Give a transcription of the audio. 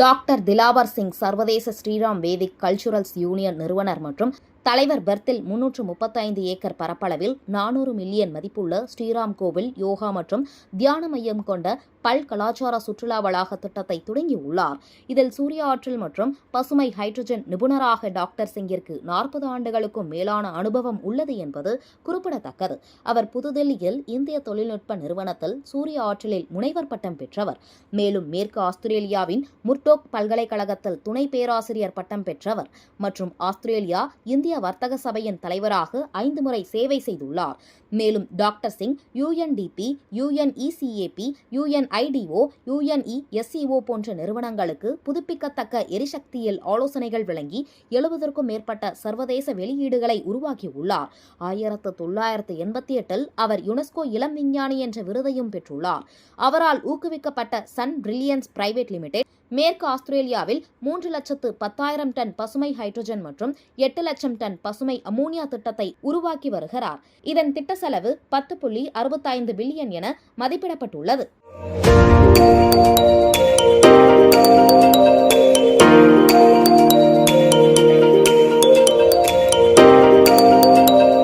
Doctor Dilawar Singh சர்வதேச ஸ்ரீராம் வேதிக் culturals union நிறுவனர் மற்றும் தலைவர் பெர்த்தில் 335 ஏக்கர் பரப்பளவில் 400 மில்லியன் மதிப்புள்ள ஸ்ரீராம் கோவில் யோகா மற்றும் தியான மையம் கொண்ட கலாச்சார சுற்றுலா வளாக திட்டத்தை தொடங்கியுள்ளார். இதில் சூரிய ஆற்றல் மற்றும் பசுமை ஹைட்ரஜன் நிபுணராக டாக்டர் சிங்கிற்கு 40 ஆண்டுகளுக்கும் மேலான அனுபவம் உள்ளது என்பது குறிப்பிடத்தக்கது. அவர் புதுதில்லியில் இந்திய தொழில்நுட்ப நிறுவனத்தில் சூரிய ஆற்றலில் முனைவர் பட்டம் பெற்றவர். மேலும் மேற்கு ஆஸ்திரேலியாவின் முர்டோக் பல்கலைக்கழகத்தில் துணை பேராசிரியர் பட்டம் பெற்றவர் மற்றும் ஆஸ்திரேலியா இந்திய வர்த்தக சபையின் தலைவராக 5 முறை சேவை செய்துள்ளார். மேலும் doctor Singh UNDP, UNECAP, UNIDO, UNESCO போன்ற நிறுவனங்களுக்கு புதுப்பிக்கத்தக்க எரிசக்தியில் ஆலோசனைகள் வழங்கி 70க்கும் மேற்பட்ட சர்வதேச வெளியீடுகளை உருவாக்கியுள்ளார். 1988 அவர் யுனெஸ்கோ இளம் விஞ்ஞானி என்ற விருதையும் பெற்றுள்ளார். அவரால் ஊக்குவிக்கப்பட்ட சன் பிரில்லியன்ஸ் பிரைவேட் லிமிடெட் மேற்கு ஆஸ்திரேலியாவில் 3,10,000 டன் பசுமை ஹைட்ரஜன் மற்றும் 8 லட்சம் டன் பசுமை அமோனியா திட்டத்தை உருவாக்கி வருகிறார். இதன் திட்ட செலவு 10.65 பில்லியன் என மதிப்பிடப்பட்டுள்ளது.